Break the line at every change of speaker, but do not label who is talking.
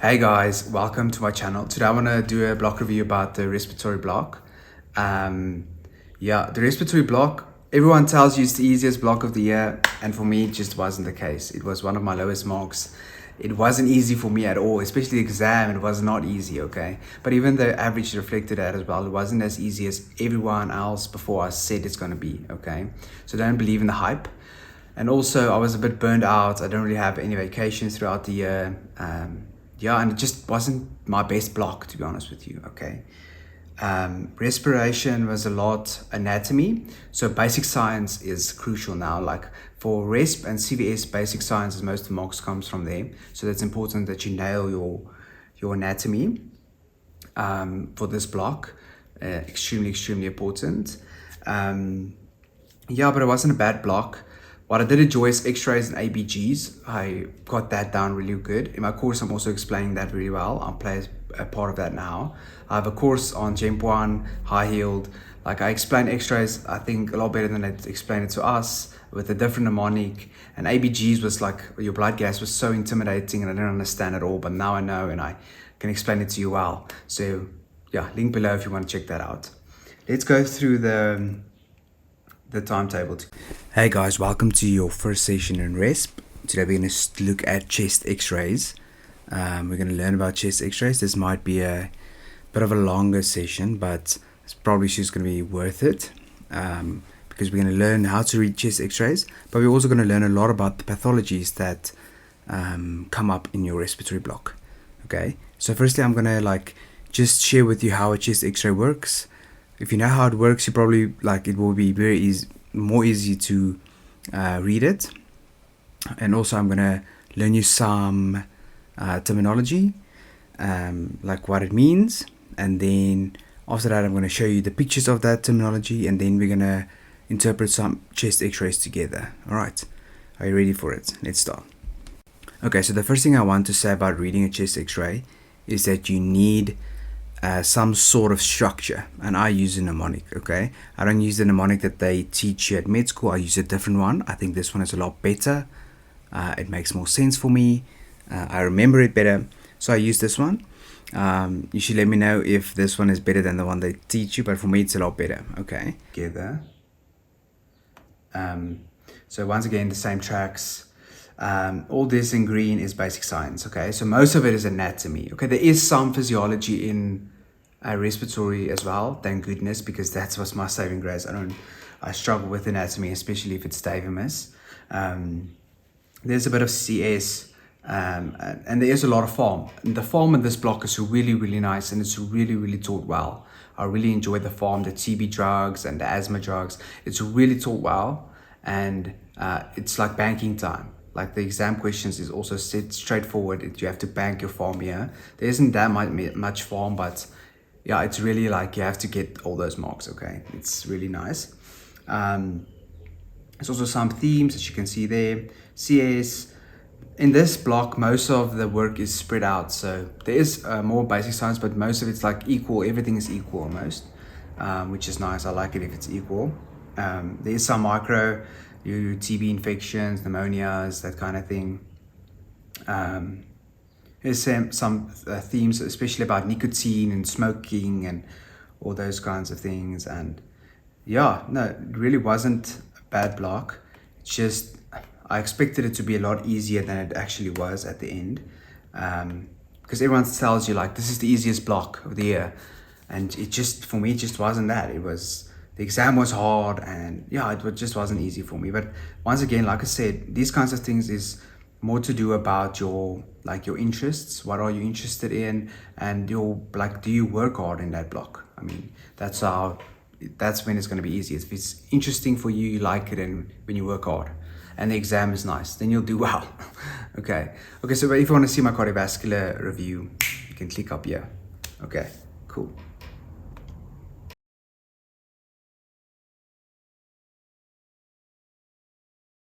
Hey guys, welcome to my channel. Today I want to do a block review about the respiratory block. The respiratory block, everyone tells you it's the easiest block of the year, and for me it just wasn't the case. It was one of my lowest marks. It wasn't easy for me at all, especially the exam. It was not easy, okay? But even the average reflected that as well. It wasn't as easy as everyone else before I said it's going to be, okay? So don't believe in the hype. And also I was a bit burned out. I don't really have any vacations throughout the year. And it just wasn't my best block, to be honest with you, okay? Respiration was a lot anatomy, so basic science is crucial now. Like for resp and CVS, basic science is most of the marks comes from there, so that's important that you nail your anatomy for this block. Extremely important. But it wasn't a bad block. What I did enjoy is X-rays and ABGs. I got that down really good. In my course, I'm also explaining that really well. I'll play a part of that now. I have a course on Jump 1, high heeled. Like I explain X-rays, I think a lot better than I explained it to us with a different mnemonic. And ABGs was like, your blood gas was so intimidating and I didn't understand at all, but now I know and I can explain it to you well. So yeah, link below if you want to check that out. Let's go through the timetable. Hey guys, welcome to your first session in RESP. Today we're going to look at chest x-rays. We're going to learn about chest x-rays. This might be a bit of a longer session, but it's probably just going to be worth it because we're going to learn how to read chest x-rays, but we're also going to learn a lot about the pathologies that come up in your respiratory block. Okay, so firstly I'm going to just share with you how a chest x-ray works. If you know how it works, you probably it will be very easy, more easy to read it. And also I'm gonna learn you some terminology, like what it means, and then after that I'm gonna show you the pictures of that terminology, and then we're gonna interpret some chest x-rays together. Alright, are you ready for it? Let's start. Okay, so the first thing I want to say about reading a chest x-ray is that you need some sort of structure, and I use a mnemonic. Okay, I don't use the mnemonic that they teach you at med school. I use a different one. I think this one is a lot better. It makes more sense for me. I remember it better, so I use this one. You should let me know if this one is better than the one they teach you, but for me it's a lot better. Okay, together. So once again, the same tracks. All this in green is basic science. Okay, so most of it is anatomy. Okay, there is some physiology in respiratory as well, thank goodness, because that's what's my saving grace. I struggle with anatomy, especially if it's Davimus. There's a bit of CS, and there is a lot of pharm. And the pharm in this block is really nice, and it's really taught well. I really enjoy the pharm, the TB drugs and the asthma drugs. It's really taught well, and it's like banking time. Like the exam questions is also set straightforward. You have to bank your pharm here. There isn't that much pharm, but yeah, it's really like you have to get all those marks. Okay, it's really nice. There's also some themes that you can see there. CS. In this block, most of the work is spread out, so there is more basic science, but most of it's like equal. Everything is equal almost, which is nice. I like it if it's equal. There is some micro, your TB infections, pneumonias, that kind of thing. There's some themes, especially about nicotine and smoking and all those kinds of things. And yeah, no, it really wasn't a bad block. It's just I expected it to be a lot easier than it actually was at the end, because everyone tells you like this is the easiest block of the year, and it just, for me, it just wasn't that. It was, the exam was hard, and yeah, it just wasn't easy for me. But once again, like I said, these kinds of things is more to do about your interests. What are you interested in, and do you work hard in that block? I mean, that's when it's going to be easy. If it's interesting for you, you like it, and when you work hard and the exam is nice, then you'll do well. Okay, so if you want to see my cardiovascular review, you can click up here. Okay, cool.